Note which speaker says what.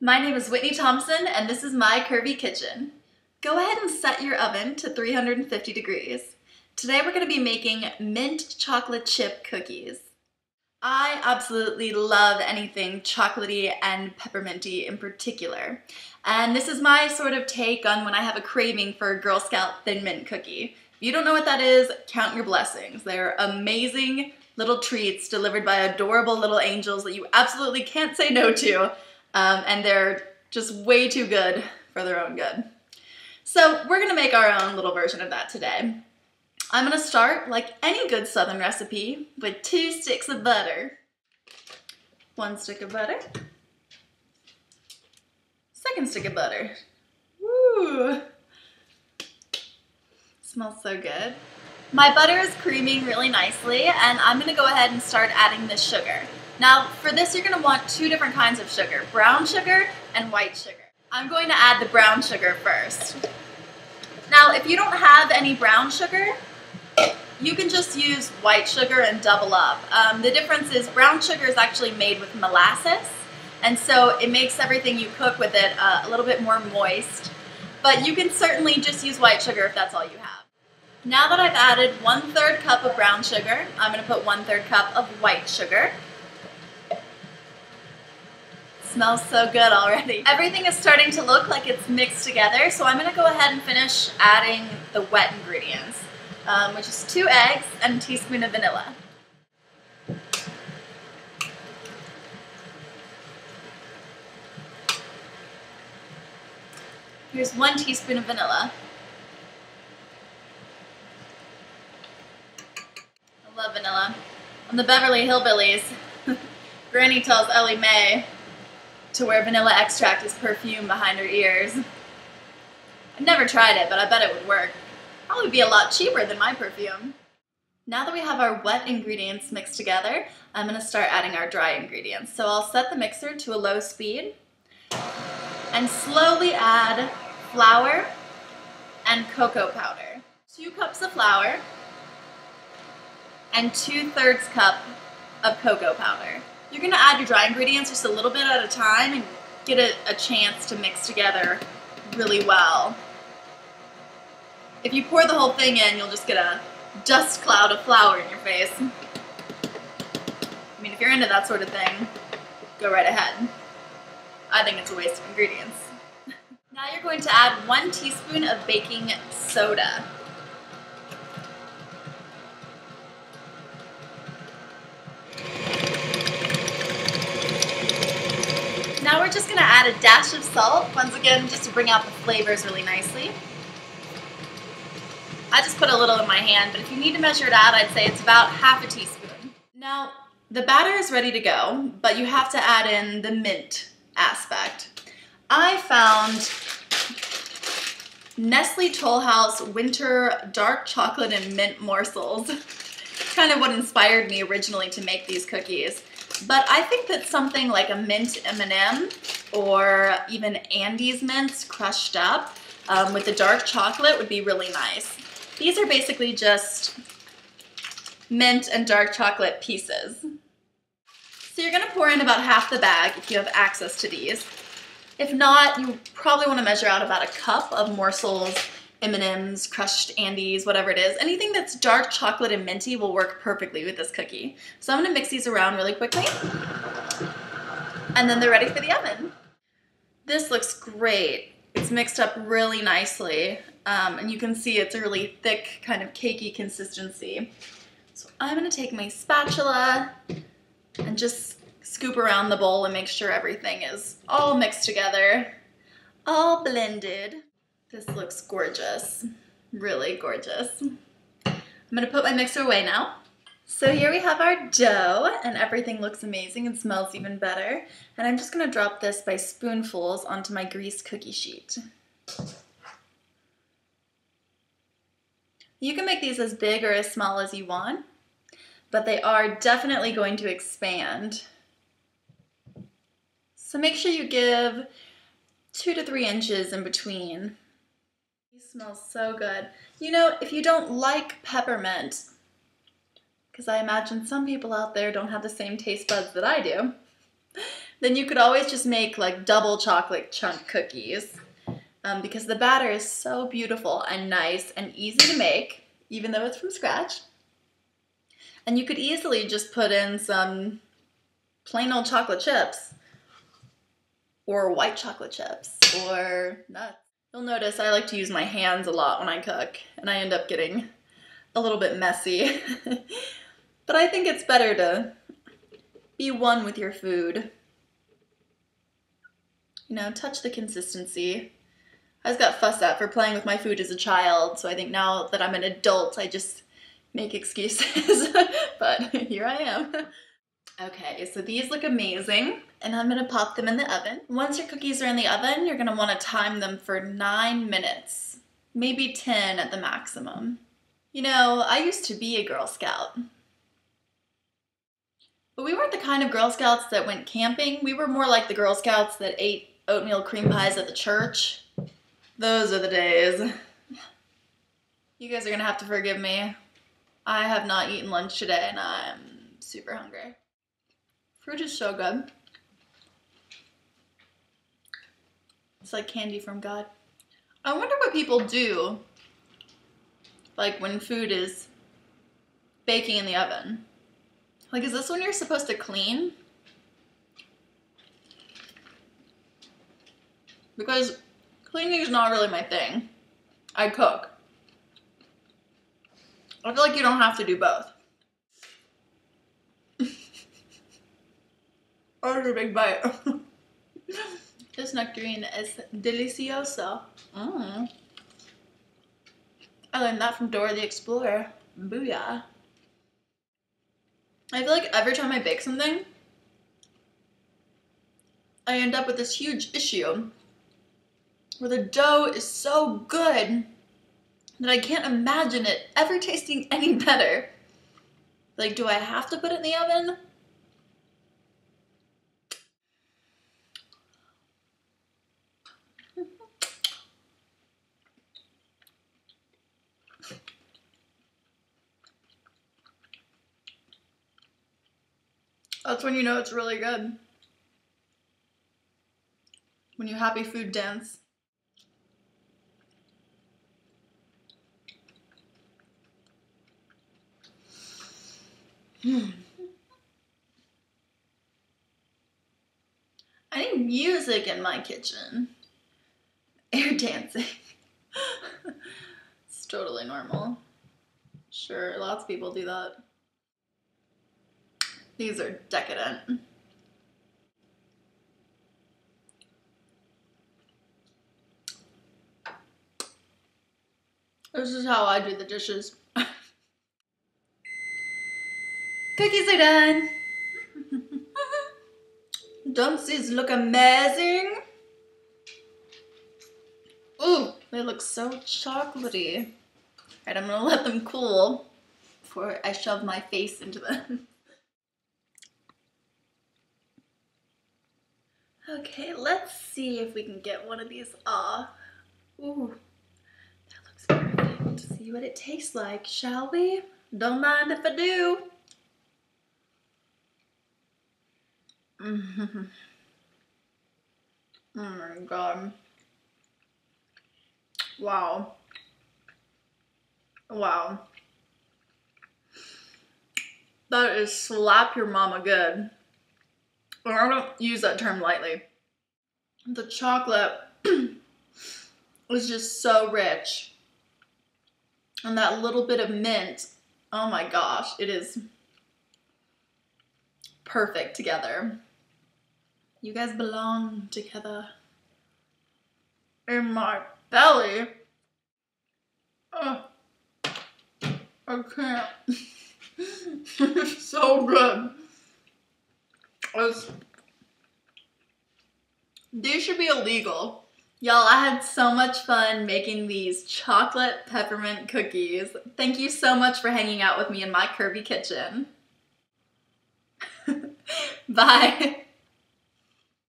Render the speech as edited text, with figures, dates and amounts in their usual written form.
Speaker 1: My name is Whitney Thompson, and this is my Curvy kitchen. Go ahead and set your oven to 350 degrees. Today we're going to be making mint chocolate chip cookies. I absolutely love anything chocolatey and pepperminty in particular. And this is my sort of take on when I have a craving for a Girl Scout Thin Mint cookie. If you don't know what that is, count your blessings. They're amazing little treats delivered by adorable little angels that you absolutely can't say no to. And they're just way too good for their own good. So we're gonna make our own little version of that today. I'm gonna start, like any good Southern recipe, with 2 sticks of butter. 1 stick of butter. 2nd stick of butter. Woo! Smells so good. My butter is creaming really nicely, and I'm gonna go ahead and start adding the sugar. Now, for this, you're gonna want 2 different kinds of sugar, brown sugar and white sugar. I'm going to add the brown sugar first. Now, if you don't have any brown sugar, you can just use white sugar and double up. The difference is brown sugar is actually made with molasses, and so it makes everything you cook with it a little bit more moist. But you can certainly just use white sugar if that's all you have. Now that I've added 1/3 cup of brown sugar, I'm gonna put 1/3 cup of white sugar. Smells so good already. Everything is starting to look like it's mixed together, so I'm gonna go ahead and finish adding the wet ingredients, which is 2 eggs and a teaspoon of vanilla. Here's 1 teaspoon of vanilla. I love vanilla. On the Beverly Hillbillies, Granny tells Ellie Mae to wear vanilla extract as perfume behind her ears. I've never tried it, but I bet it would work. Probably be a lot cheaper than my perfume. Now that we have our wet ingredients mixed together, I'm gonna start adding our dry ingredients. So I'll set the mixer to a low speed and slowly add flour and cocoa powder. 2 cups of flour and 2/3 cup of cocoa powder. You're gonna add your dry ingredients just a little bit at a time and get a chance to mix together really well. If you pour the whole thing in, you'll just get a dust cloud of flour in your face. I mean, if you're into that sort of thing, go right ahead. I think it's a waste of ingredients. Now you're going to add 1 teaspoon of baking soda. Now we're just going to add a dash of salt, once again, just to bring out the flavors really nicely. I just put a little in my hand, but if you need to measure it out, I'd say it's about half a teaspoon. Now, the batter is ready to go, but you have to add in the mint aspect. I found Nestle Toll House Winter Dark Chocolate and Mint Morsels. It's kind of what inspired me originally to make these cookies. But I think that something like a mint M&M or even Andes mints crushed up with the dark chocolate would be really nice. These are basically just mint and dark chocolate pieces. So you're gonna pour in about half the bag if you have access to these. If not, you probably wanna measure out about a cup of morsels, M&Ms, crushed Andes, whatever it is. Anything that's dark chocolate and minty will work perfectly with this cookie. So I'm gonna mix these around really quickly. And then they're ready for the oven. This looks great. It's mixed up really nicely. And you can see it's a really thick, kind of cakey consistency. So I'm gonna take my spatula and just scoop around the bowl and make sure everything is all mixed together, all blended. This looks gorgeous, really gorgeous. I'm gonna put my mixer away now. So here we have our dough, and everything looks amazing and smells even better. And I'm just gonna drop this by spoonfuls onto my greased cookie sheet. You can make these as big or as small as you want, but they are definitely going to expand. So make sure you give 2 to 3 inches in between. These smell so good. You know, if you don't like peppermint, because I imagine some people out there don't have the same taste buds that I do, then you could always just make like double chocolate chunk cookies because the batter is so beautiful and nice and easy to make, even though it's from scratch. And you could easily just put in some plain old chocolate chips or white chocolate chips or nuts. You'll notice I like to use my hands a lot when I cook, and I end up getting a little bit messy. But I think it's better to be one with your food. You know, touch the consistency. I just got fussed at for playing with my food as a child, so I think now that I'm an adult, I just make excuses. But here I am. Okay, so these look amazing, and I'm gonna pop them in the oven. Once your cookies are in the oven, you're gonna wanna time them for 9 minutes, maybe 10 at the maximum. You know, I used to be a Girl Scout. But we weren't the kind of Girl Scouts that went camping. We were more like the Girl Scouts that ate oatmeal cream pies at the church. Those are the days. You guys are gonna have to forgive me. I have not eaten lunch today and I'm super hungry. Fruit is so good. It's like candy from God. I wonder what people do, like when food is baking in the oven. Like, is this when you're supposed to clean? Because cleaning is not really my thing. I cook. I feel like you don't have to do both. Order a big bite. This nectarine is delicioso. I learned that from Dora the Explorer. Booyah. I feel like every time I bake something, I end up with this huge issue where the dough is so good that I can't imagine it ever tasting any better. Like, do I have to put it in the oven? That's when you know it's really good. When you happy food dance. I need music in my kitchen. Air dancing. It's totally normal. Sure, lots of people do that. These are decadent. This is how I do the dishes. Cookies are done. Don't these look amazing? Ooh, they look so chocolatey. All right, I'm gonna let them cool before I shove my face into them. Okay, let's see if we can get one of these off. Ooh, that looks perfect. See what it tastes like, shall we? Don't mind if I do. Oh my God. Wow. Wow. That is slap your mama good. And I don't use that term lightly. The chocolate is just so rich. And that little bit of mint, oh my gosh, it is perfect together. You guys belong together. In my belly. Oh, I can't. It's so good. These should be illegal. Y'all, I had so much fun making these chocolate peppermint cookies. Thank you so much for hanging out with me in my curvy kitchen. Bye.